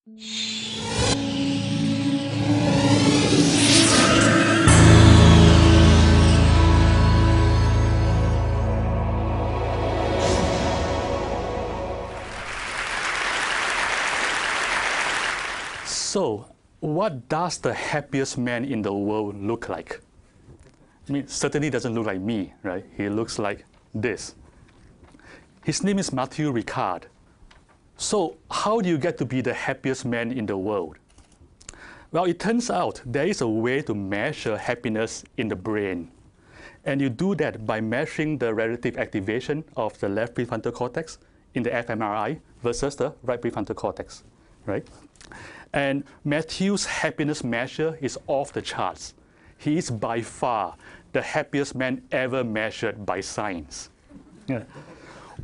So, what does the happiest man in the world look like? I mean, certainly doesn't look like me, right? He looks like this. His name is Matthew Ricard. So, how do you get to be the happiest man in the world? Well, it turns out there is a way to measure happiness in the brain. And you do that by measuring the relative activation of the left prefrontal cortex in the fMRI versus the right prefrontal cortex, right? And Matthew's happiness measure is off the charts. He is by far the happiest man ever measured by science. Yeah.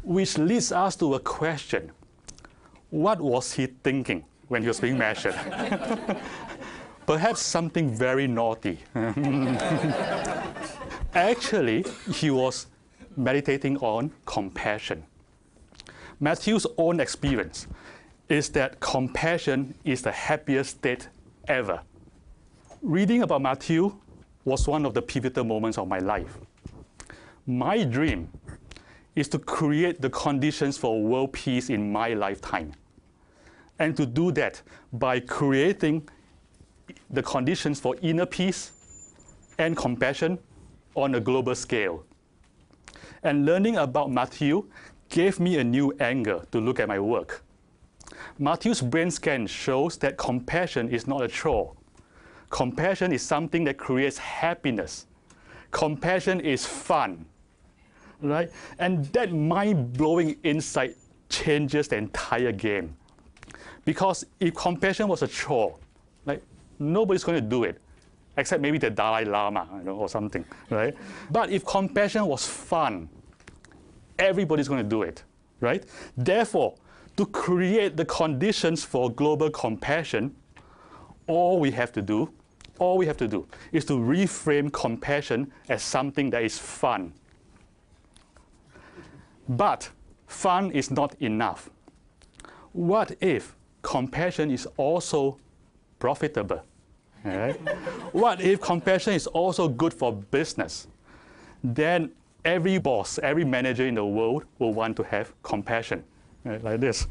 Which leads us to a question. What was he thinking when he was being measured? Perhaps something very naughty. Actually, he was meditating on compassion. Matthew's own experience is that compassion is the happiest state ever. Reading about Matthew was one of the pivotal moments of my life. My dream is to create the conditions for world peace in my lifetime. And to do that by creating the conditions for inner peace and compassion on a global scale. And learning about Matthew gave me a new angle to look at my work. Matthew's brain scan shows that compassion is not a chore. Compassion is something that creates happiness. Compassion is fun, right? And that mind-blowing insight changes the entire game. Because if compassion was a chore, like, nobody's going to do it, except maybe the Dalai Lama, or something, right? But if compassion was fun, everybody's going to do it, right? Therefore, to create the conditions for global compassion, all we have to do is to reframe compassion as something that is fun. But fun is not enough. What if compassion is also profitable? Right? What if compassion is also good for business? Then every boss, every manager in the world will want to have compassion. Right, like this.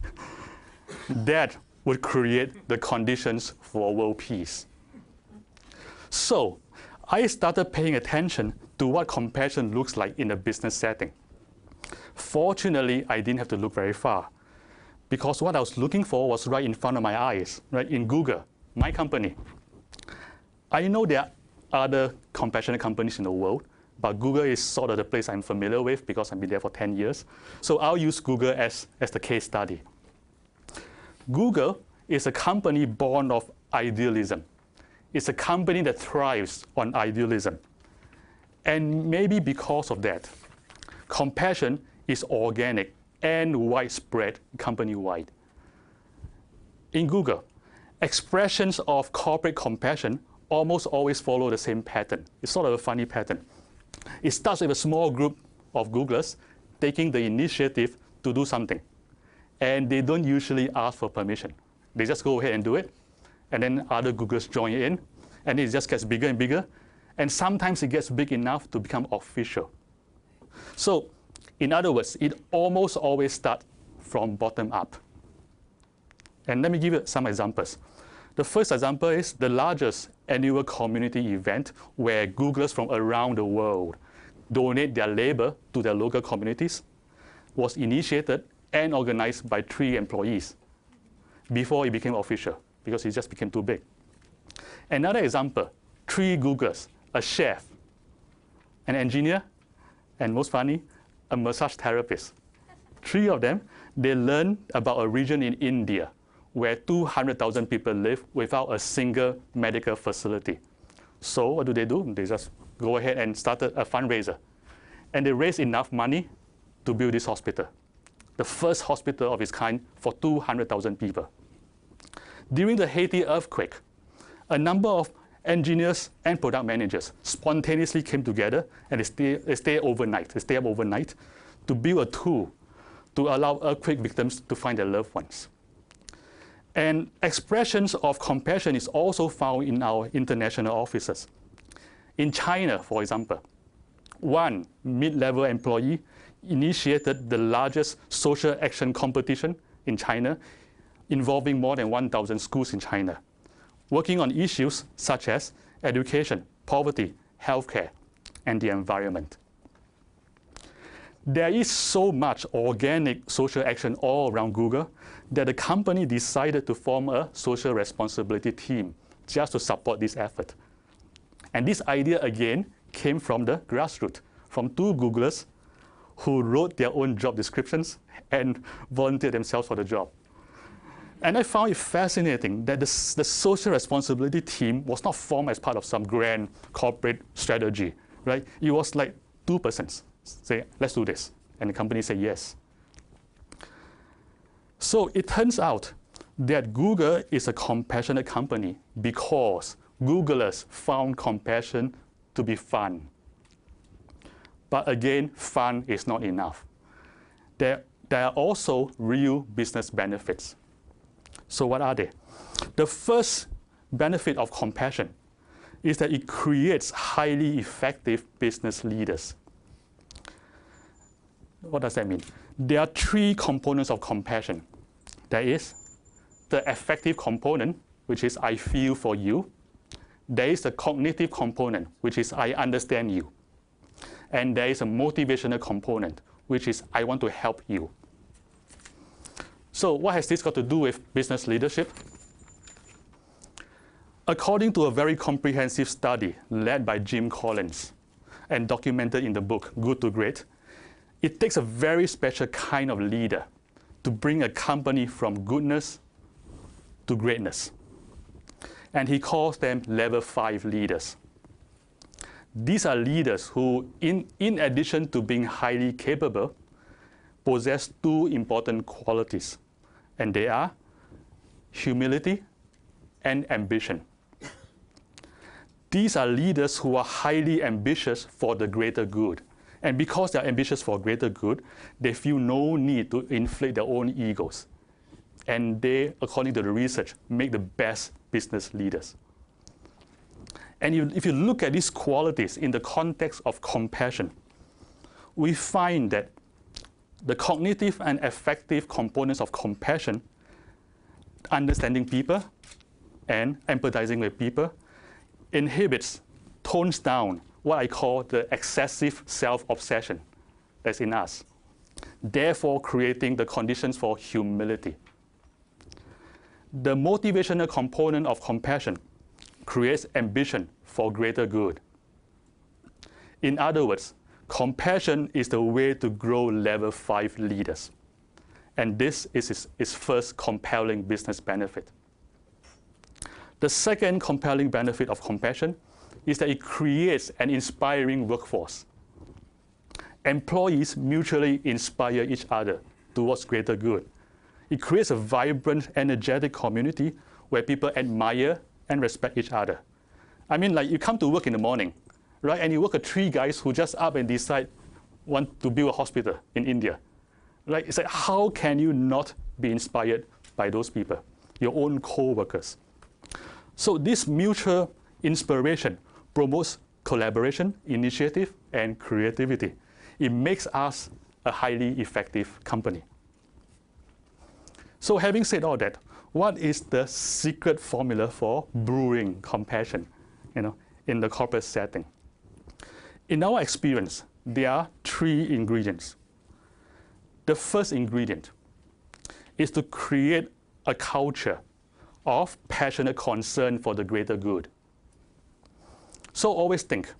That would create the conditions for world peace. So I started paying attention to what compassion looks like in a business setting. Fortunately, I didn't have to look very far, because what I was looking for was right in front of my eyes, right in Google, my company. I know there are other compassionate companies in the world, but Google is sort of the place I'm familiar with because I've been there for 10 years. So I'll use Google as the case study. Google is a company born of idealism. It's a company that thrives on idealism. And maybe because of that, compassion is organic and widespread company-wide. In Google, expressions of corporate compassion almost always follow the same pattern. It's sort of a funny pattern. It starts with a small group of Googlers taking the initiative to do something. And they don't usually ask for permission. They just go ahead and do it. And then other Googlers join in. And it just gets bigger and bigger. And sometimes it gets big enough to become official. So, in other words, it almost always starts from bottom up. And let me give you some examples. The first example is the largest annual community event where Googlers from around the world donate their labor to their local communities was initiated and organized by 3 employees before it became official, because it just became too big. Another example, 3 Googlers, a chef, an engineer, and most funny, a massage therapist. 3 of them, they learned about a region in India where 200,000 people live without a single medical facility. So what do? They just go ahead and started a fundraiser. And they raised enough money to build this hospital, the first hospital of its kind for 200,000 people. During the Haiti earthquake, a number of engineers and product managers spontaneously came together and they stay up overnight to build a tool to allow earthquake victims to find their loved ones. And expressions of compassion is also found in our international offices. In China, for example, one mid-level employee initiated the largest social action competition in China, involving more than 1,000 schools in China, working on issues such as education, poverty, healthcare, and the environment. There is so much organic social action all around Google that the company decided to form a social responsibility team just to support this effort. And this idea, again, came from the grassroots, from two Googlers who wrote their own job descriptions and volunteered themselves for the job. And I found it fascinating that the social responsibility team was not formed as part of some grand corporate strategy, right? It was like two persons say, let's do this. And the company said yes. So it turns out that Google is a compassionate company because Googlers found compassion to be fun. But again, fun is not enough. There are also real business benefits. So what are they? The first benefit of compassion is that it creates highly effective business leaders. What does that mean? There are three components of compassion. There is the affective component, which is I feel for you. There is the cognitive component, which is I understand you. And there is a motivational component, which is I want to help you. So what has this got to do with business leadership? According to a very comprehensive study led by Jim Collins and documented in the book Good to Great, it takes a very special kind of leader to bring a company from goodness to greatness. And he calls them level 5 leaders. These are leaders who, in addition to being highly capable, possess two important qualities, and they are humility and ambition. These are leaders who are highly ambitious for the greater good. And because they're ambitious for greater good, they feel no need to inflate their own egos. And they, according to the research, make the best business leaders. And if you look at these qualities in the context of compassion, we find that the cognitive and affective components of compassion, understanding people and empathizing with people, inhibits, tones down what I call the excessive self-obsession that's in us, therefore creating the conditions for humility. The motivational component of compassion creates ambition for greater good. In other words, compassion is the way to grow level 5 leaders. And this is its first compelling business benefit. The second compelling benefit of compassion is that it creates an inspiring workforce. Employees mutually inspire each other towards greater good. It creates a vibrant, energetic community where people admire and respect each other. I mean, like you come to work in the morning, right? And you work with 3 guys who just up and decide want to build a hospital in India. Right? It's like, how can you not be inspired by those people, your own co-workers? So this mutual inspiration promotes collaboration, initiative, and creativity. It makes us a highly effective company. So having said all that, what is the secret formula for brewing compassion, in the corporate setting? In our experience, there are 3 ingredients. The first ingredient is to create a culture of passionate concern for the greater good. So always think,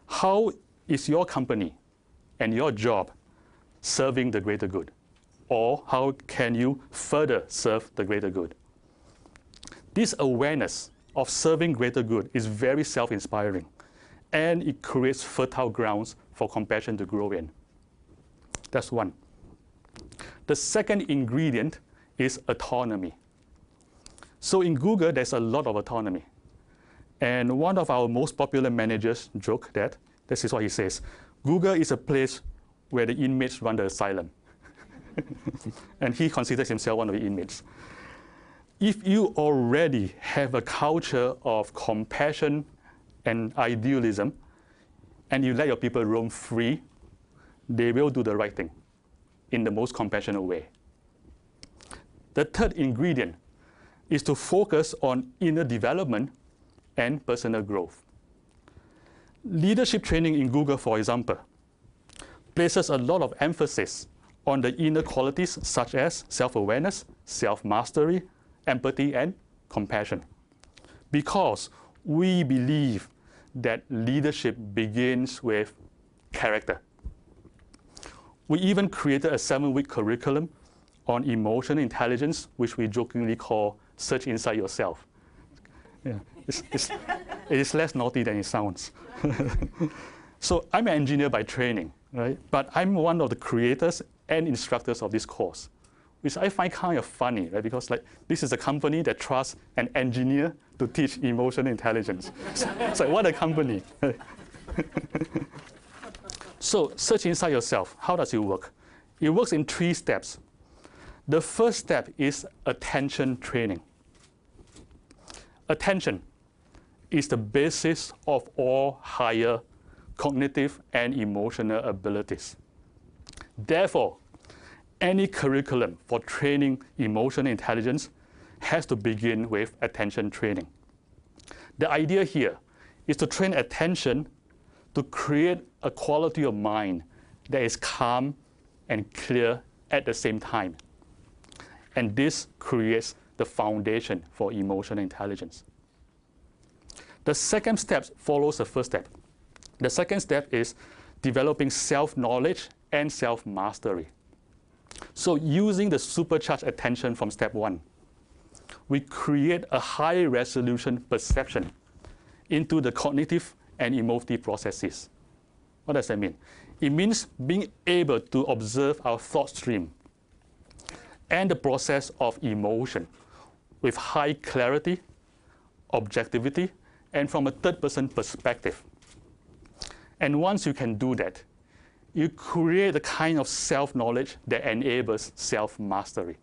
how is your company and your job serving the greater good? Or how can you further serve the greater good? This awareness of serving greater good is very self-inspiring, and it creates fertile grounds for compassion to grow in. That's one. The second ingredient is autonomy. So in Google, there's a lot of autonomy. And one of our most popular managers joke that, this is what he says, Google is a place where the inmates run the asylum. And he considers himself one of the inmates. if you already have a culture of compassion and idealism, and you let your people roam free, they will do the right thing in the most compassionate way. The third ingredient is to focus on inner development and personal growth. Leadership training in Google, for example, places a lot of emphasis on the inner qualities such as self-awareness, self-mastery, empathy, and compassion. Because we believe that leadership begins with character. We even created a 7-week curriculum on emotional intelligence, which we jokingly call Search Inside Yourself. Yeah, it is less naughty than it sounds. So I'm an engineer by training, right? But I'm one of the creators and instructors of this course, which I find kind of funny, right? Because this is a company that trusts an engineer to teach emotional intelligence. It's like, what a company. So search inside yourself. How does it work? It works in 3 steps. The first step is attention training. Attention is the basis of all higher cognitive and emotional abilities. Therefore, any curriculum for training emotional intelligence has to begin with attention training. The idea here is to train attention to create a quality of mind that is calm and clear at the same time. And this creates the foundation for emotional intelligence. The second step follows the first step. The second step is developing self-knowledge and self-mastery. So using the supercharged attention from step 1, we create a high-resolution perception into the cognitive and emotive processes. What does that mean? It means being able to observe our thought stream and the process of emotion with high clarity, objectivity, and from a third-person perspective. And once you can do that, you create the kind of self-knowledge that enables self-mastery.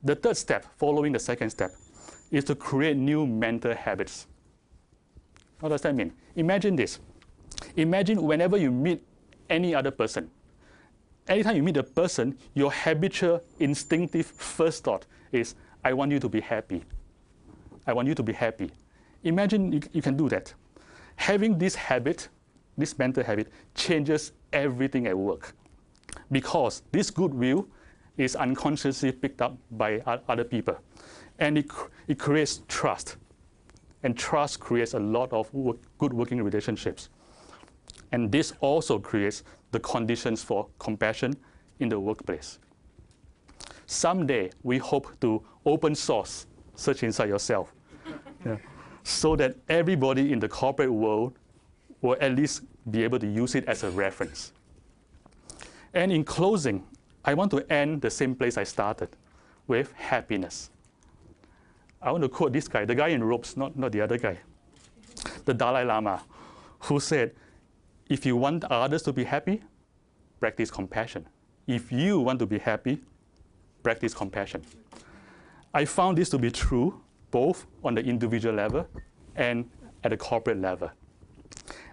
The third step, following the second step, is to create new mental habits. What does that mean? Imagine this. Imagine whenever you meet any other person, anytime you meet a person, your habitual, instinctive first thought is, I want you to be happy. I want you to be happy. Imagine you can do that. Having this habit, this mental habit, changes everything at work. Because this goodwill is unconsciously picked up by other people. And it creates trust. And trust creates a lot of good working relationships. And this also creates the conditions for compassion in the workplace. Someday, we hope to open source Search Inside Yourself, so that everybody in the corporate world will at least be able to use it as a reference. And in closing, I want to end the same place I started, with happiness. I want to quote this guy, the guy in robes, not the other guy, the Dalai Lama, who said, if you want others to be happy, practice compassion. If you want to be happy, practice compassion. I found this to be true both on the individual level and at the corporate level.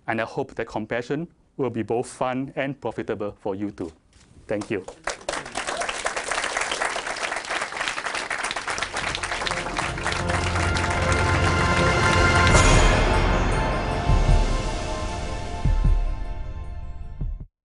And I hope that compassion will be both fun and profitable for you too. Thank you.